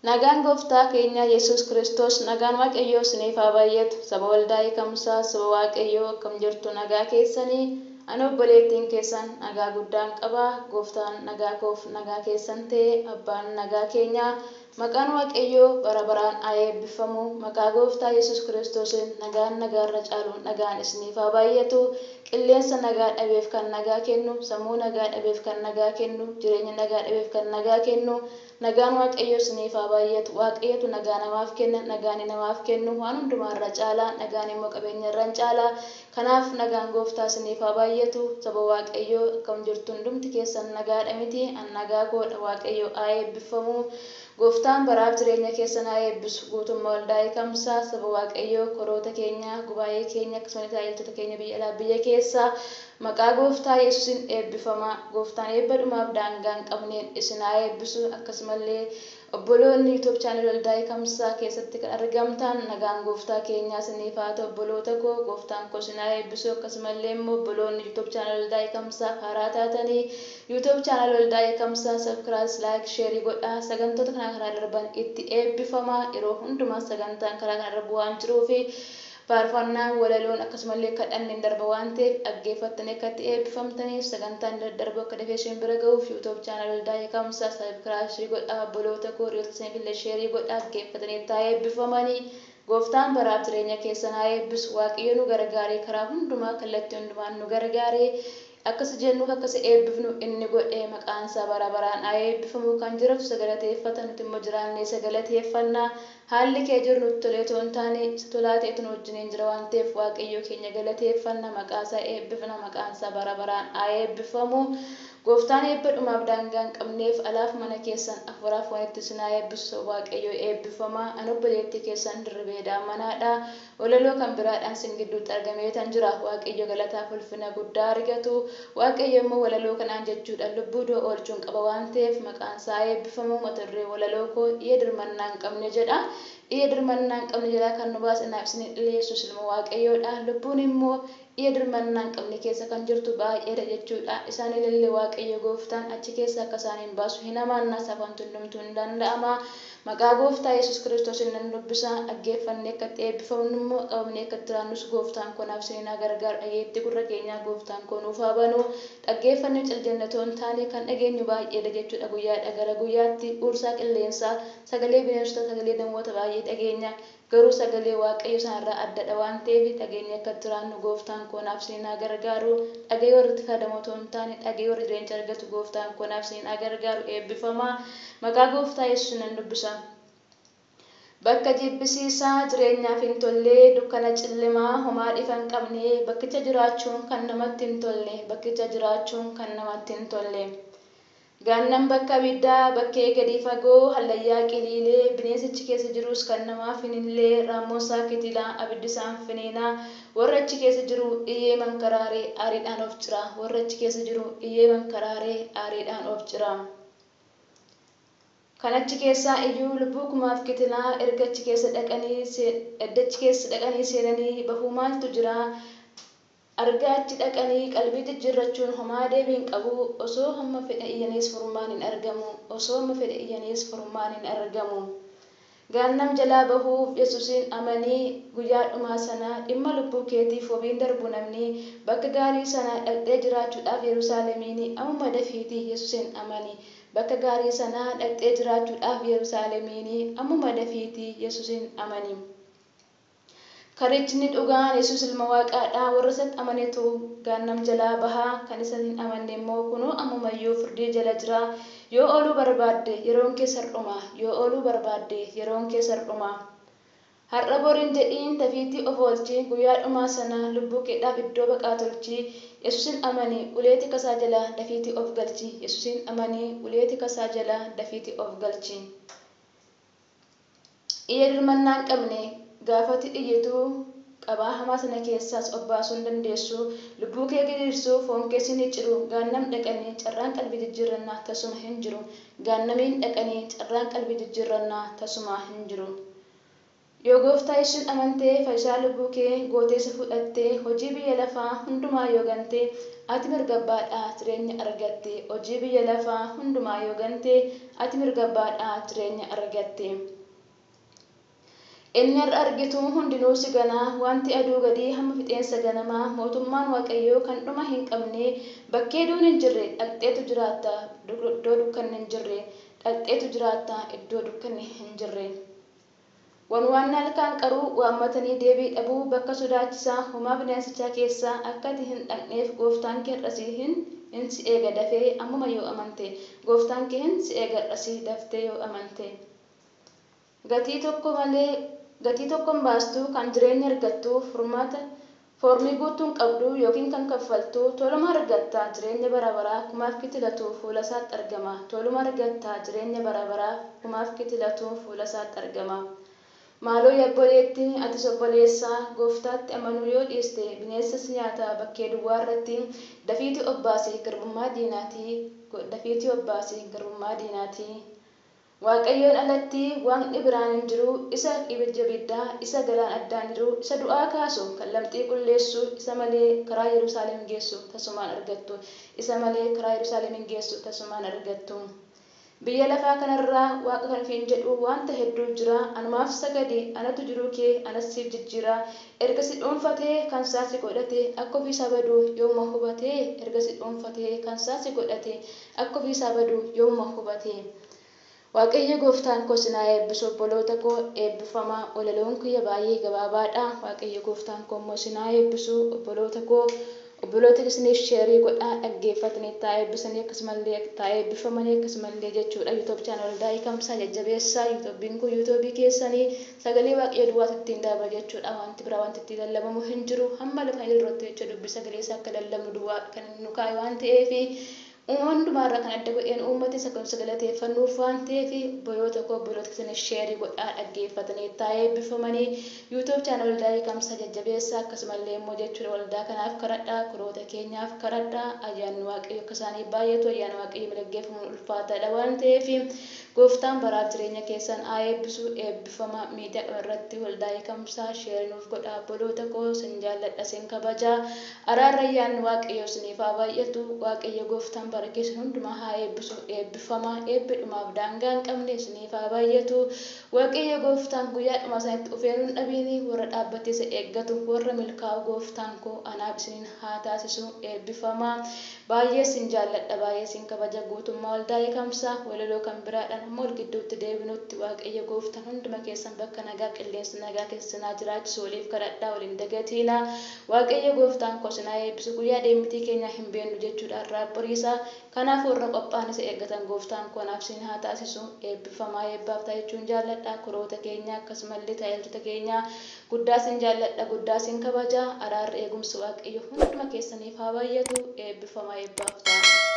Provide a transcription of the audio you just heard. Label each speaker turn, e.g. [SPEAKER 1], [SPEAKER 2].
[SPEAKER 1] Nagaan gooftaa keenya Yesus Kiristoos nagaan waaqayyoo isiniif haa baay'atu. Saba waldaa eekamsaa saba waaqayyoo akkam jirtu nagaa keessanii ani obboleettiin keessan nagaa guddaan qaba. Gooftaan nagaa koof nagaa keessan ta'e abbaan nagaa keenya maqaan waaqayyoo bara baraan haa eebbifamu. Maqaa gooftaa Yesus Kiristoosiin nagaan nagaarra caalu nagaan isiniif haa baay'atu. Qilleensa nagaa dhabeef kan nagaa kennu, sammuu nagaa dhabeef kan nagaa kennu, jireenya nagaa dhabeef kan nagaa kennu. Nagaan waaqayyoo isiniif haa baay'atu. Waaqayyotu nagaa namaaf kenna, nagaan namaaf kennu waan hundumaarra caala, nagaan immoo qabeenyarra caala. Kanaaf nagaan gooftaa isiniif haa baay'atu. Saba waaqayyoo akkam jirtu hundumti keessan nagaadha miti? An nagaa koodha. Waaqayyoo haa eebbifamu. Gooftaan baraaf jireenya keessan haa eebbisu. Guutummaa waldaa eekamsaa saba waaqayyoo koroota keenya, gubaa'ee keenya akkasumas tajaajiltoota keenya biyya alaa biyya keessa maqaa gooftaa Yesuusin eebbifama. Gooftaan eebba dhumaaf daangaa hin qabneen isin haa eebbisu. Akkasumallee obboloonni YouTube channel waldaa eekamsaa keessatti kan argamtan nagaan gooftaa keenyaa isiniif haa ta'u. Obboloota koo gooftaan koo isin haa eebbisu. Akkasumallee immoo obboloonni YouTube channel waldaa eekamsaa haaraa taatanii YouTube channel waldaa eekamsaa subscribe, like, share godhaa. Sagantoota karaa darban itti eebbifama. Yeroo hundumaa sagantaan karaa kana darbu waan jiruufi faarfannaan walaloon akkasumallee kadhanneen darba waan ta'eef dhaggeeffattanii akka itti eebbifamtaniif sagantaan daddarbu akka dafee isin bira ga'uuf YouTube channel waldaa eekamsaa subscribe godhaa. Obboloota koo hiriyoota isaaniifillee share godhaa. Dhaggeeffatanii itti haa eebbifamanii. Gooftaan baraaf jireenya keessan haa eebbisu. Waaqayyo nu gargaaree karaa hundumaa kallattii hundumaan nu gargaaree akkas jennuuf akkas eebbifnu inni godhee maqaan isaa bara baraan haa eebbifamu. Kan jiratu sagalateeffata nuti immoo jiraannee sagalateeffannaa. Haalli kee jiru nutti tolee otoo hin taane isa tolaa ta'etu nu wajjin jira waan ta'eef waaqayyo keenya galateeffanna. Maqaa isaa eebbifna. Maqaan isaa bara baraan haa eebbifamu. Gooftaan eebba dhumaaf daangaa hin qabneef alaaf mana keessan afuraaf wanitti isin haa eebbisu. Waaqayyo eebbifama. Ani obboleettii keessan Dirribee Daamanaadha. Walaloo kan biraadhaan sin gidduutti argamee tan jira. Waaqayyo galataaf ulfina guddaa argatu. Waaqayyo immoo walaloo kanaan jechuudhaan lubbuu du'a oolchuun qaba waan ta'eef maqaan isaa eebbifamu. Mata duree walaloo koo iyya dirmannaa hin qabne jedha. Iyya dirmannaa hin qabne jedha kan nu baase naaf isin Yesuus ilma waaqayyoodha. Lubbuun immoo iyya dirmannaa hin qabne keessa kan jirtu baay'eedha jechuudha. Isaan illee waaqayyo gooftaan achi keessa akka isaan hin baasu hin amaannaa safaan hundumtuu hin danda'ama. Maqaa gooftaa Yesus Kiristoosiin nan dubbisa. Dhaggeeffannee akka itti eebbifamnu immoo qabamnee akka itti jiraannus gooftaan koo naaf isin haa gargaaru. Dhageettii gurra keenyaa gooftaan koo nuuf haa banu. Dhaggeeffannee caljanne otoo hin taane kan dhageenyu baay'eedha jechuudha. Guyyaadha gara guyyaatti uursaa qilleensaa sagalee bineensota sagalee namoota baay'ee dhageenya. Garuu sagalee waaqayyo isaanirraa addadha waan ta'eef dhageenya akka itti jiraannu gooftaan koo naaf isin haa gargaaru. Dhagee warri itti fayyadamu otoo hin taane dhagee warri jireenya argatu gooftaan koo naaf isin haa gargaaru. Eebbifama. Maqaa gooftaa Yesuus nan dubbisa. Bakka jibbisiisaa jireenyaaf hin tolle dukkana cillemaa homaa dhifa hin qabne bakkicha jiraachuun kan namatti hin tolle bakkicha jiraachuun kan namatti hin tolle. Gaannan bakka abiddaa bakkee gadi fagoo hallayyaa qiliilee bineensichi keessa jirus kan namaaf hin illee raammosaa kitilaa abiddisaan finiinaa warra achi keessa jiru iyyee mankaraaree aariidhaan of cira warra achi keessa jiru iyyee mankaraaree aariidhaan of cira. Kan achi keessaa iyyuu lubbuu kumaaf kitilaa erga achi keessa dhaqanii seenanii bahuu maaltu jira. Argaa achi dhaqanii qalbii jijjiirrachuun homaa deebii hin qabu. Osoo hamma fedha iyyanis furmaan hin argamu. Osoo hamma fedha iyyanis furmaan hin argamu. Gaannam jalaa bahuuf Yesuusin amanii guyyaa dhumaa sana dhimma lubbuu keetiif wabiin darbu namni bakka gaarii sana dhaqxee jiraachuudhaaf Yerusaalemiin ammuma dafiitii Yesuusin amanii. Bakka gaarii sana dhaqxee jiraachuudhaaf Yerusaalemiin ammuma dafiitii Yesuusin amanii. Karichni dhugaan Yesuus ilma waaqaadha. Warra isatti amanetu gaannam jalaa bahaa. Kan isaan hin amanne immoo kunoo ammumayyuu firdii jala jira. Yoo ooluu barbaadde yeroon kee sardhuma. Yoo ooluu barbaadde yeroon kee sardhuma. Har'a boriin jedhiin tafiitii of oolchi. Guyyaa dhumaa sana lubbuu keedhaaf iddoo baqaa tolchi. Yesuusin amanii ulee tikasaa jala dafiitii of galchi. Yesuusin amanii ulee tikasaa jala dafiitii of galchi. Iyya dirmannaa hin qabne gaafati iyyituu qabaa hamaa sana keessaas of baasuu hin dandeessu. Lubbuu kee gidirsuu foon keessi ni ciru. Gaannam dhaqanii carraan qalbii jijjiirrannaa tasuma hin jiru. Gaannamiin dhaqanii carraan qalbii jijjiirrannaa tasuma hin jiru. Yoo gooftaa isin amantee fayyisaa lubbuu kee gooteessa fudhattee hojii biyya lafaa hundumaa yoo gantee ati mirga abbaadhaa jireenya argatte. Hojii biyya lafaa hundumaa yoo gantee ati mirga abbaadhaa jireenya argatte. Inni har'a argitu hundinuu si ganaa wanti aduu gadii hamma fixeensa ganamaa mootummaan Waaqayyoo kan dhuma hin qabne bakkee duun hin jirre dhaqxeetu jiraatta iddoo dukkanni hin jirre dhaqxeetu jiraatta iddoo dukkanni hin jirre. Waan halkaan qaruu waammatanii deebii dhabuu bakka sodaachisaa homaa bineensichaa keessaa akka ati hin dhaqneef gooftaan kee har'asii hin si eega dafee ammuma yoo amante. Gooftaan kee hin si eega har'asii daftee yoo amante. Gatii tokkoon baastuu kan jireenya argattu furmaata foormii guutuun qabdu yookiin kan kaffaltu toluma argatta jireenya bara baraa kumaaf kitilatu fuula isaatti argama. Toluma argatta jireenya bara baraa kumaaf kitilatu fuula isaatti argama. Maaloo obboleetti ati obboleessaa gooftaatti amanuu yoo dhiiste bineensas nyaata bakkee duwwaa irratti dafiitii obbaasii garbummaa diinaatii dafiitii obbaasii garbummaa diinaatii. Waaqayyoon alatti waaqni biraan hin jiru isa ibidda biddaa isa galaan addaan jiru isa du'aa kaasu kan lamxii qulleessu isa malee karaa Yerusaalem geessu tasumaan argattu isa malee karaa Yerusaalem geessu tasumaan argattu. Biyya lafaa kanarraa waaqa kan ofiin jedhu wanta hedduu jira anumaaf sagadi anatu jiruu kee anas siif jijjiira erga si dhuunfatee kan isaa si godhate akka ofiisaa badu yooma hubate erga si dhuunfatee kan isaa si godhate akka ofiisaa badu yooma hubate. Waaqayyo gooftaan koo sinaa eebbisu obboloota koo eebbifamaa ololoon kiyya baay'ee gabaabaadha. Waaqayyo gooftaan koo immoo sinaa eebbisu obboloota koo obboloota isiniif sheerii godhaa dhaggeeffatanii taa'ee eebbisanii akkasumallee taa'ee eebbifamanii akkasumallee jechuudha. YouTube channel Waldaa Hiikamsaa jajjabeessaa. YouTubein kun YouTube keessanii sagalee waaqayyo duwwaatu ittiin darba jechuudha. Wanti biraa wanti ittiin lallabamu hin jiru. Hamma lafa irratti jechuudha dubbii sagalee isaa akka lallabu duwwaa kan nu kaa'e waan ta'eef hundumaarraa kan adda godheen uummata isa kan sagalateeffannuuf waan ta'eef obboloota koo obboloota isiniif sheerii godhaa dhaggeeffatanii taa'ee eebbifamanii YouTube channel Waldaa Hiikamsaa jajjabeessaa akkasumallee immoo jechuudha waldaa kanaaf kadhadhaa kuroota keenyaaf kadhadhaa ayyaanni waaqayyo akka isaanii baay'atu ayyaana waaqayyo milaggeeffamuun ulfaataadha waan ta'eef gooftaan baraaf jireenya keessan haa eebbisu eebbifama miidiyaa irratti Waldaa Hiikamsaa sheerii nuuf godhaa obboloota koo sin jaalladha sin kabajaa araarri ayyaanni waaqayyo isiniif haa baay'atu waaqayyo gooftaan bara keessan hundumaa haa eebbisu eebbifama eebbidhumaaf daangaa hin qabne isiniif haa baay'atu waaqayyo gooftaan guyyaa dhuma isaaniitti dhufee nun dhabiini warra dhaabbatee isa eeggatu warra milkaa'u gooftaan koo anaaf isiniin haa taasisu eebbifama baay'ee sin jaalladha baay'ee sin kabaja guutummaa Waldaa Hiikamsaa walaloo kan biraadhaan amma ol gidduutti deebinutti waaqayyo gooftaan hunduma keessan bakka nagaa qilleensa nagaa keessanaa jiraachisu waliif kadhadhaa waliin dagatiina waaqayyo gooftaan koo sinaa eebbisu guyyaa deemmitii keenya hin beeknu jechuudha irraa boriisa kanaaf warra qophaan isa eeggatan gooftaan koo anaaf isin haa taasisu eebbifamaa eebbaaf ta'a jechuun jaalladha kuroota keenya akkasumallee tajaajiltoota keenya guddaa sin jaalladha guddaa sin kabaja araarri eegumsa waaqayyo hunduma keessaniif haa baay'atu eebbifamaa eebbaaf ta'a.